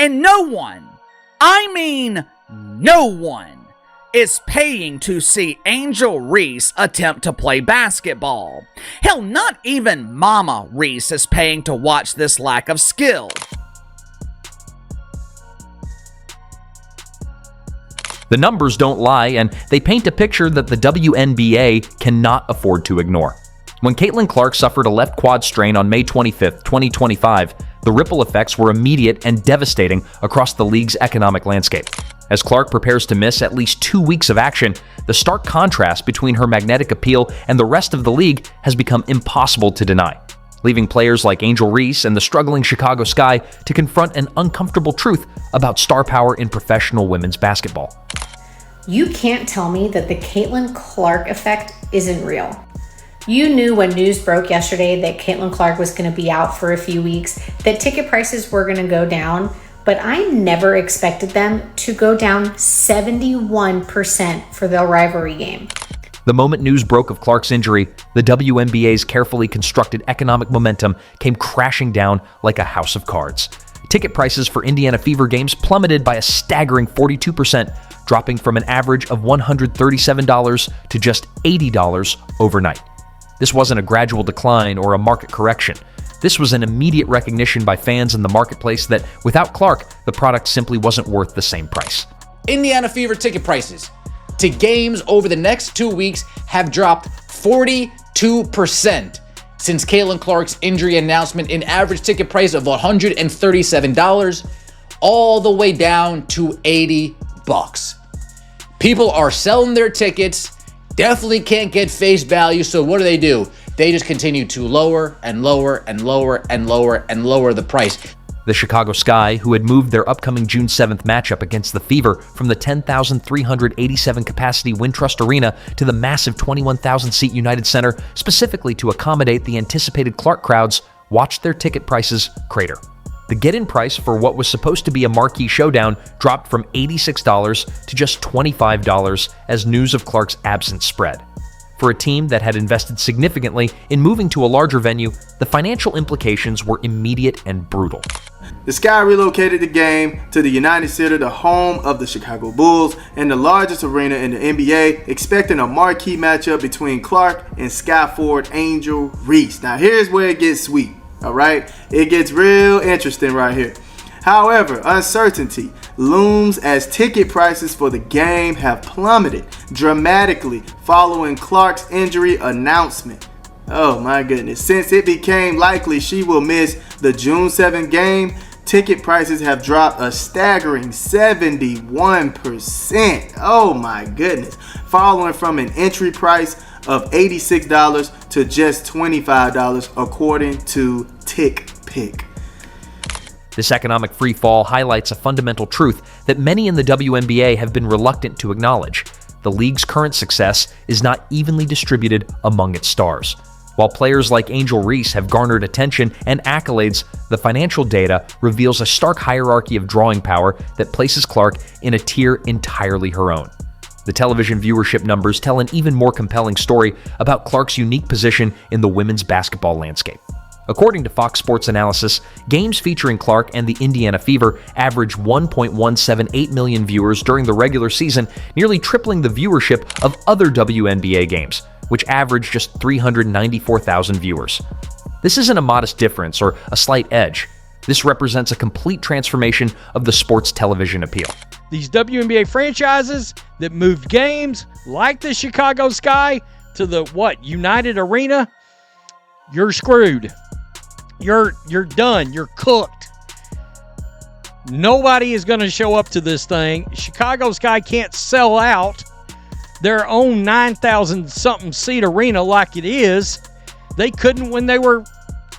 And no one, I mean no one, is paying to see Angel Reese attempt to play basketball. Hell, not even Mama Reese is paying to watch this lack of skill. The numbers don't lie, and they paint a picture that the WNBA cannot afford to ignore. When Caitlin Clark suffered a left quad strain on May 25, 2025, the ripple effects were immediate and devastating across the league's economic landscape. As Clark prepares to miss at least 2 weeks of action, the stark contrast between her magnetic appeal and the rest of the league has become impossible to deny, leaving players like Angel Reese and the struggling Chicago Sky to confront an uncomfortable truth about star power in professional women's basketball. You can't tell me that the Caitlin Clark effect isn't real. You knew when news broke yesterday that Caitlin Clark was going to be out for a few weeks, that ticket prices were going to go down, but I never expected them to go down 71% for the rivalry game. The moment news broke of Clark's injury, the WNBA's carefully constructed economic momentum came crashing down like a house of cards. Ticket prices for Indiana Fever games plummeted by a staggering 42%, dropping from an average of $137 to just $80 overnight. This wasn't a gradual decline or a market correction. This was an immediate recognition by fans in the marketplace that without Clark, the product simply wasn't worth the same price. Indiana Fever ticket prices to games over the next 2 weeks have dropped 42% since Caitlin Clark's injury announcement, an average ticket price of $137 all the way down to $80. People are selling their tickets, definitely can't get face value, so what do? They just continue to lower and lower and lower and lower and lower the price. The Chicago Sky, who had moved their upcoming June 7th matchup against the Fever from the 10,387 capacity Wintrust Arena to the massive 21,000-seat United Center, specifically to accommodate the anticipated Clark crowds, watched their ticket prices crater. The get-in price for what was supposed to be a marquee showdown dropped from $86 to just $25 as news of Clark's absence spread. For a team that had invested significantly in moving to a larger venue, the financial implications were immediate and brutal. The Sky relocated the game to the United Center, the home of the Chicago Bulls and the largest arena in the NBA, expecting a marquee matchup between Clark and Sky forward Angel Reese. Now here's where it gets sweet, all right? It gets real interesting right here. However, uncertainty looms as ticket prices for the game have plummeted dramatically following Clark's injury announcement. Oh my goodness. Since it became likely she will miss the June 7th game, ticket prices have dropped a staggering 71%. Oh my goodness. Falling from an entry price of $86 to just $25 according to TickPick. This economic free fall highlights a fundamental truth that many in the WNBA have been reluctant to acknowledge. The league's current success is not evenly distributed among its stars. While players like Angel Reese have garnered attention and accolades, the financial data reveals a stark hierarchy of drawing power that places Clark in a tier entirely her own. The television viewership numbers tell an even more compelling story about Clark's unique position in the women's basketball landscape. According to Fox Sports analysis, games featuring Clark and the Indiana Fever averaged 1.178 million viewers during the regular season, nearly tripling the viewership of other WNBA games, which averaged just 394,000 viewers. This isn't a modest difference or a slight edge. This represents a complete transformation of the sport's television appeal. These WNBA franchises that moved games like the Chicago Sky to the United Arena, you're screwed. You're done. You're cooked. Nobody is going to show up to this thing. Chicago Sky can't sell out their own 9,000-something seat arena like it is. They couldn't when they were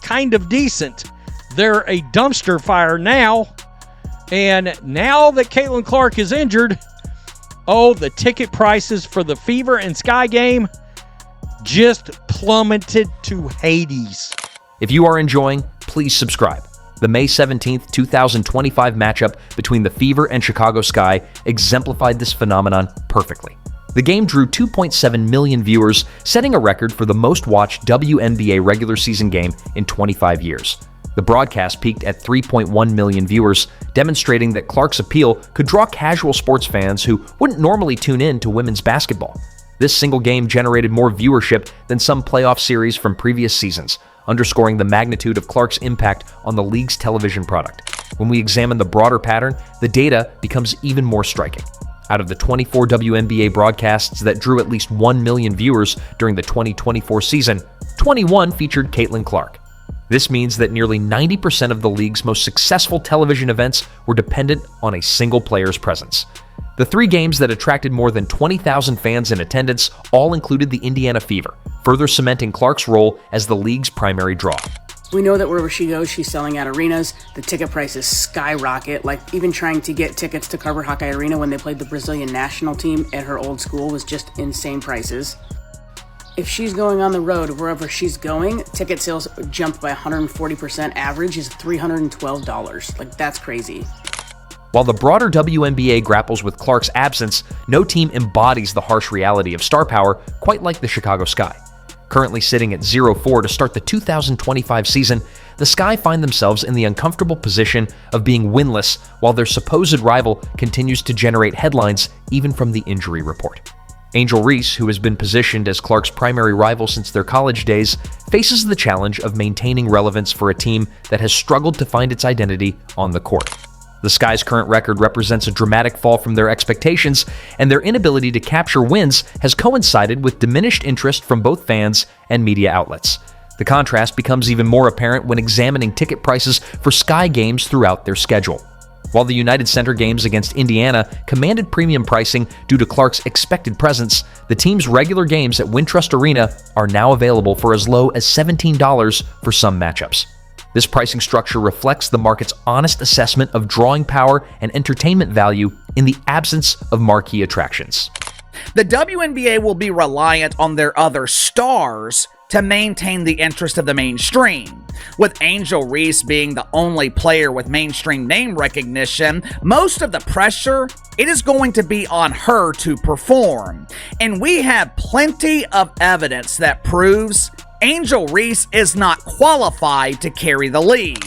kind of decent. They're a dumpster fire now. And now that Caitlin Clark is injured, the ticket prices for the Fever and Sky game just plummeted to Hades. If you are enjoying, please subscribe. The May 17th, 2025 matchup between the Fever and Chicago Sky exemplified this phenomenon perfectly. The game drew 2.7 million viewers, setting a record for the most watched WNBA regular season game in 25 years. The broadcast peaked at 3.1 million viewers, demonstrating that Clark's appeal could draw casual sports fans who wouldn't normally tune in to women's basketball. This single game generated more viewership than some playoff series from previous seasons, underscoring the magnitude of Clark's impact on the league's television product. When we examine the broader pattern, the data becomes even more striking. Out of the 24 WNBA broadcasts that drew at least 1 million viewers during the 2024 season, 21 featured Caitlin Clark. This means that nearly 90% of the league's most successful television events were dependent on a single player's presence. The 3 games that attracted more than 20,000 fans in attendance all included the Indiana Fever, further cementing Clark's role as the league's primary draw. We know that wherever she goes, she's selling out arenas. The ticket prices skyrocket. Like, even trying to get tickets to Carver Hawkeye Arena when they played the Brazilian national team at her old school was just insane prices. If she's going on the road, wherever she's going, ticket sales jumped by 140%. Average is $312. Like, that's crazy. While the broader WNBA grapples with Clark's absence, no team embodies the harsh reality of star power quite like the Chicago Sky. Currently sitting at 0-4 to start the 2025 season, the Sky find themselves in the uncomfortable position of being winless while their supposed rival continues to generate headlines even from the injury report. Angel Reese, who has been positioned as Clark's primary rival since their college days, faces the challenge of maintaining relevance for a team that has struggled to find its identity on the court. The Sky's current record represents a dramatic fall from their expectations, and their inability to capture wins has coincided with diminished interest from both fans and media outlets. The contrast becomes even more apparent when examining ticket prices for Sky games throughout their schedule. While the United Center games against Indiana commanded premium pricing due to Clark's expected presence, the team's regular games at Wintrust Arena are now available for as low as $17 for some matchups. This pricing structure reflects the market's honest assessment of drawing power and entertainment value in the absence of marquee attractions. The WNBA will be reliant on their other stars to maintain the interest of the mainstream. With Angel Reese being the only player with mainstream name recognition, most of the pressure, it is going to be on her to perform. And we have plenty of evidence that proves Angel Reese is not qualified to carry the league.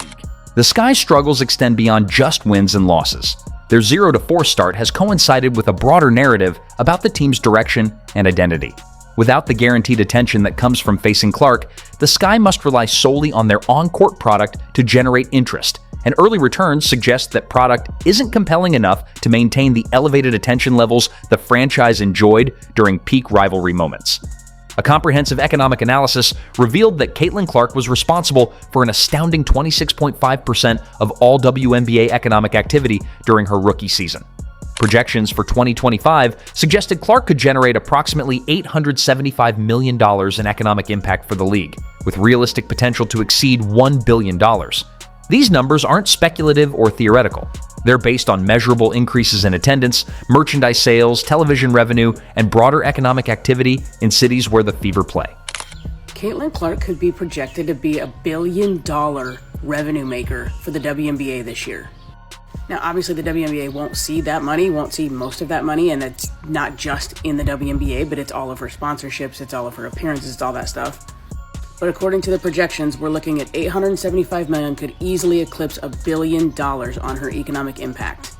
The Sky's struggles extend beyond just wins and losses. Their 0-4 start has coincided with a broader narrative about the team's direction and identity. Without the guaranteed attention that comes from facing Clark, the Sky must rely solely on their on-court product to generate interest, and early returns suggest that product isn't compelling enough to maintain the elevated attention levels the franchise enjoyed during peak rivalry moments. A comprehensive economic analysis revealed that Caitlin Clark was responsible for an astounding 26.5% of all WNBA economic activity during her rookie season. Projections for 2025 suggested Clark could generate approximately $875 million in economic impact for the league, with realistic potential to exceed $1 billion. These numbers aren't speculative or theoretical. They're based on measurable increases in attendance, merchandise sales, television revenue, and broader economic activity in cities where the Fever play. Caitlin Clark could be projected to be $1 billion revenue maker for the WNBA this year. Now, obviously, the WNBA won't see that money, won't see most of that money, and it's not just in the WNBA, but it's all of her sponsorships, it's all of her appearances, it's all that stuff. But according to the projections, we're looking at $875 million could easily eclipse $1 billion on her economic impact.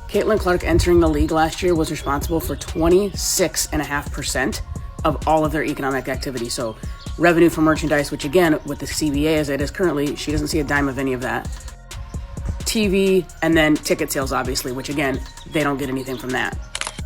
Caitlin Clark entering the league last year was responsible for 26.5% of all of their economic activity. So revenue from merchandise, which again, with the CBA as it is currently, she doesn't see a dime of any of that. TV, and then ticket sales, obviously, which again, they don't get anything from that.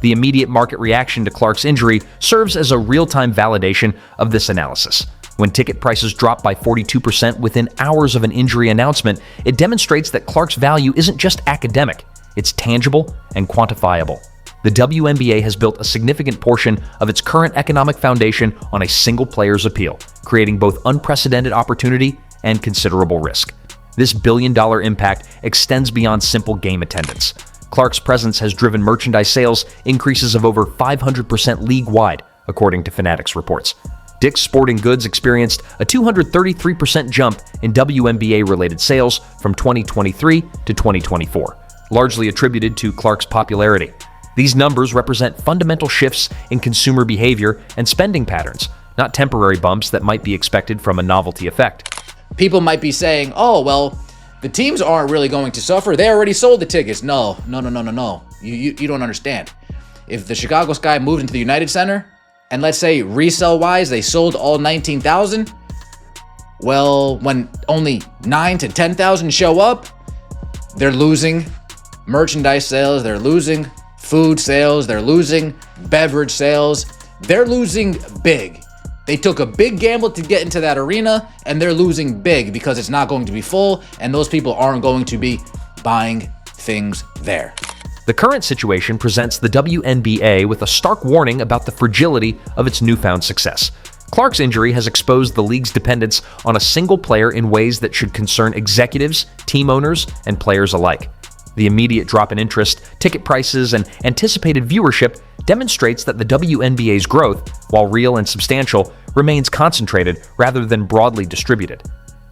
The immediate market reaction to Clark's injury serves as a real-time validation of this analysis. When ticket prices drop by 42% within hours of an injury announcement, it demonstrates that Clark's value isn't just academic, it's tangible and quantifiable. The WNBA has built a significant portion of its current economic foundation on a single player's appeal, creating both unprecedented opportunity and considerable risk. This billion-dollar impact extends beyond simple game attendance. Clark's presence has driven merchandise sales increases of over 500% league-wide, according to Fanatics reports. Dick's Sporting Goods experienced a 233% jump in WNBA-related sales from 2023 to 2024, largely attributed to Clark's popularity. These numbers represent fundamental shifts in consumer behavior and spending patterns, not temporary bumps that might be expected from a novelty effect. people might be saying, oh, well, the teams aren't really going to suffer. They already sold the tickets. No. You don't understand. If the Chicago Sky moved into the United Center, and let's say resale-wise, they sold all 19,000, well, when only 9 to 10,000 show up, they're losing merchandise sales, they're losing food sales, they're losing beverage sales, they're losing big. They took a big gamble to get into that arena, and they're losing big because it's not going to be full, and those people aren't going to be buying things there. The current situation presents the WNBA with a stark warning about the fragility of its newfound success. Clark's injury has exposed the league's dependence on a single player in ways that should concern executives, team owners, and players alike. The immediate drop in interest, ticket prices, and anticipated viewership demonstrates that the WNBA's growth, while real and substantial, remains concentrated rather than broadly distributed.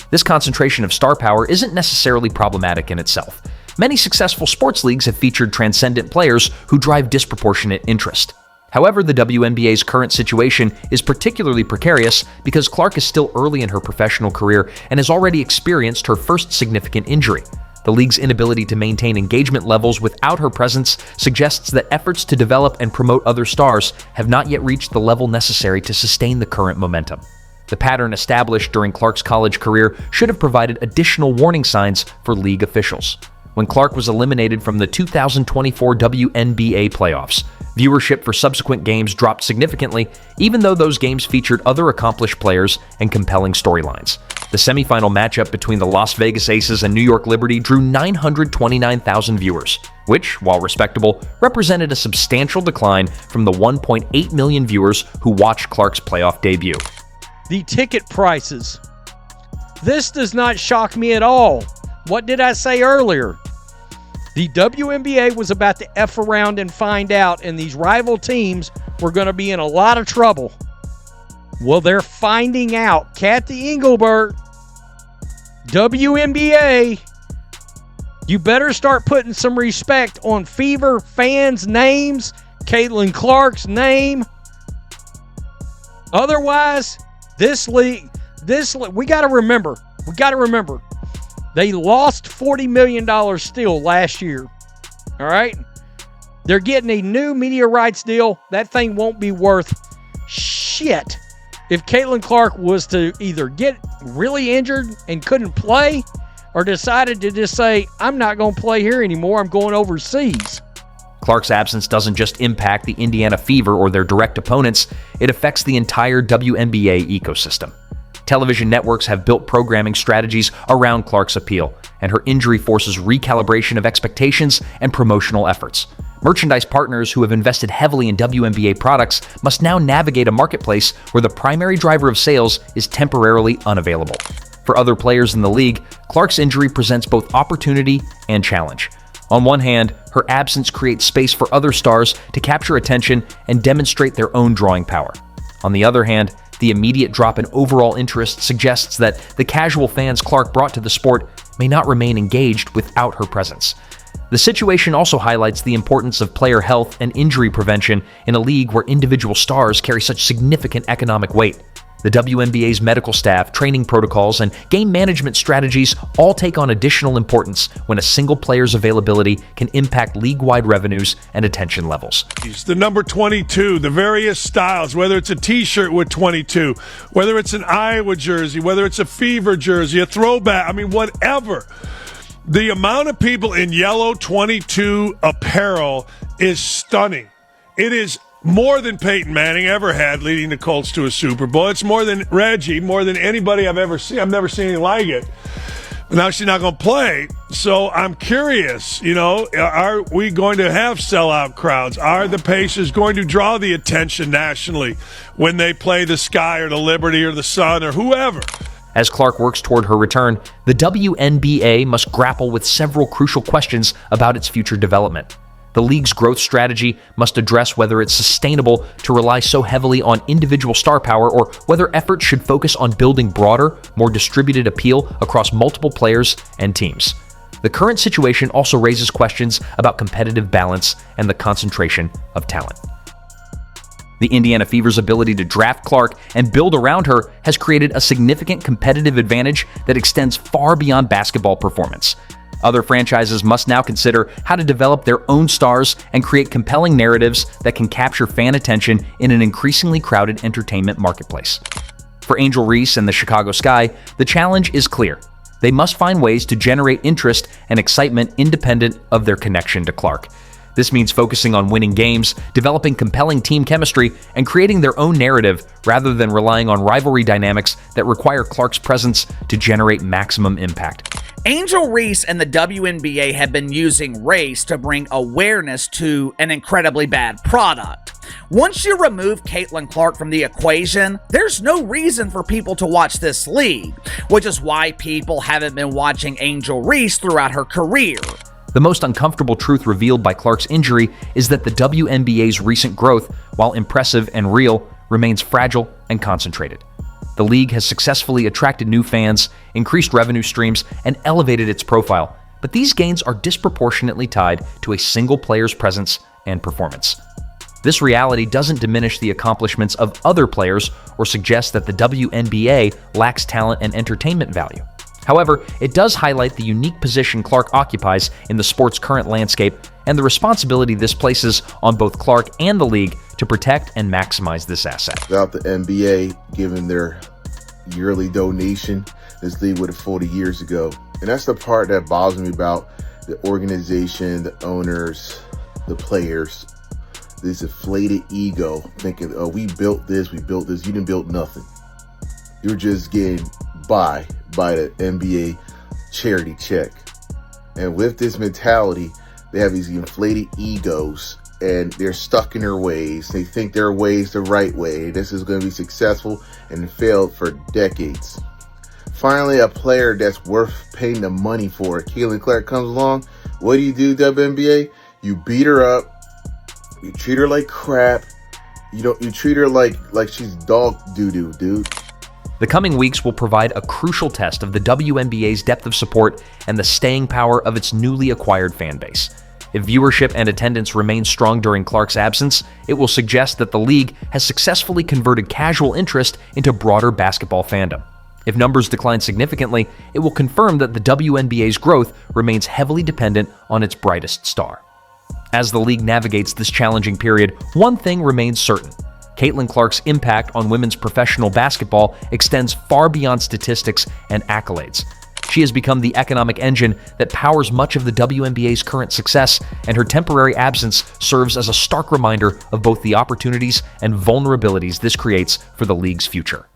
This concentration of star power isn't necessarily problematic in itself. Many successful sports leagues have featured transcendent players who drive disproportionate interest. However, the WNBA's current situation is particularly precarious because Clark is still early in her professional career and has already experienced her first significant injury. The league's inability to maintain engagement levels without her presence suggests that efforts to develop and promote other stars have not yet reached the level necessary to sustain the current momentum. The pattern established during Clark's college career should have provided additional warning signs for league officials. When Clark was eliminated from the 2024 WNBA playoffs, viewership for subsequent games dropped significantly, even though those games featured other accomplished players and compelling storylines. The semifinal matchup between the Las Vegas Aces and New York Liberty drew 929,000 viewers, which, while respectable, represented a substantial decline from the 1.8 million viewers who watched Clark's playoff debut. The ticket prices. This does not shock me at all. What did I say earlier? The WNBA was about to F around and find out, and these rival teams were going to be in a lot of trouble. Well, they're finding out. Kathy Engelbert, WNBA, you better start putting some respect on Fever fans' names, Caitlin Clark's name. Otherwise, this league, we got to remember, they lost $40 million still last year. All right? They're getting a new media rights deal. That thing won't be worth shit if Caitlin Clark was to either get really injured and couldn't play or decided to just say, I'm not going to play here anymore. I'm going overseas. Clark's absence doesn't just impact the Indiana Fever or their direct opponents, it affects the entire WNBA ecosystem. Television networks have built programming strategies around Clark's appeal, and her injury forces recalibration of expectations and promotional efforts. Merchandise partners who have invested heavily in WNBA products must now navigate a marketplace where the primary driver of sales is temporarily unavailable. For other players in the league, Clark's injury presents both opportunity and challenge. On one hand, her absence creates space for other stars to capture attention and demonstrate their own drawing power. On the other hand, the immediate drop in overall interest suggests that the casual fans Clark brought to the sport may not remain engaged without her presence. The situation also highlights the importance of player health and injury prevention in a league where individual stars carry such significant economic weight. The WNBA's medical staff, training protocols, and game management strategies all take on additional importance when a single player's availability can impact league-wide revenues and attention levels. The number 22, the various styles, whether it's a t-shirt with 22, whether it's an Iowa jersey, whether it's a Fever jersey, a throwback, whatever. The amount of people in yellow 22 apparel is stunning. It is more than Peyton Manning ever had leading the Colts to a Super Bowl. It's more than Reggie, more than anybody I've ever seen. I've never seen anything like it. But now she's not going to play. So I'm curious, are we going to have sellout crowds? Are the Pacers going to draw the attention nationally when they play the Sky or the Liberty or the Sun or whoever? As Clark works toward her return, the WNBA must grapple with several crucial questions about its future development. The league's growth strategy must address whether it's sustainable to rely so heavily on individual star power or whether efforts should focus on building broader, more distributed appeal across multiple players and teams. The current situation also raises questions about competitive balance and the concentration of talent. The Indiana Fever's ability to draft Clark and build around her has created a significant competitive advantage that extends far beyond basketball performance. Other franchises must now consider how to develop their own stars and create compelling narratives that can capture fan attention in an increasingly crowded entertainment marketplace. For Angel Reese and the Chicago Sky, the challenge is clear. They must find ways to generate interest and excitement independent of their connection to Clark. This means focusing on winning games, developing compelling team chemistry, and creating their own narrative rather than relying on rivalry dynamics that require Clark's presence to generate maximum impact. Angel Reese and the WNBA have been using race to bring awareness to an incredibly bad product. Once you remove Caitlin Clark from the equation, there's no reason for people to watch this league, which is why people haven't been watching Angel Reese throughout her career. The most uncomfortable truth revealed by Clark's injury is that the WNBA's recent growth, while impressive and real, remains fragile and concentrated. The league has successfully attracted new fans, increased revenue streams, and elevated its profile, but these gains are disproportionately tied to a single player's presence and performance. This reality doesn't diminish the accomplishments of other players or suggest that the WNBA lacks talent and entertainment value. However, it does highlight the unique position Clark occupies in the sport's current landscape and the responsibility this places on both Clark and the league to protect and maximize this asset. Without the NBA giving their yearly donation, this league would have folded years ago. And that's the part that bothers me about the organization, the owners, the players. This inflated ego, thinking, oh, we built this. You didn't build nothing. You're just getting by the NBA charity check. And with this mentality, they have these inflated egos and they're stuck in their ways. They think their way is the right way. This is going to be successful, and it failed for decades. Finally, a player that's worth paying the money for, Caitlin Clark, comes along. What do, WNBA? You beat her up. You treat her like crap. You treat her like she's dog doo-doo, dude. The coming weeks will provide a crucial test of the WNBA's depth of support and the staying power of its newly acquired fan base. If viewership and attendance remain strong during Clark's absence, it will suggest that the league has successfully converted casual interest into broader basketball fandom. If numbers decline significantly, it will confirm that the WNBA's growth remains heavily dependent on its brightest star. As the league navigates this challenging period, one thing remains certain. Caitlin Clark's impact on women's professional basketball extends far beyond statistics and accolades. She has become the economic engine that powers much of the WNBA's current success, and her temporary absence serves as a stark reminder of both the opportunities and vulnerabilities this creates for the league's future.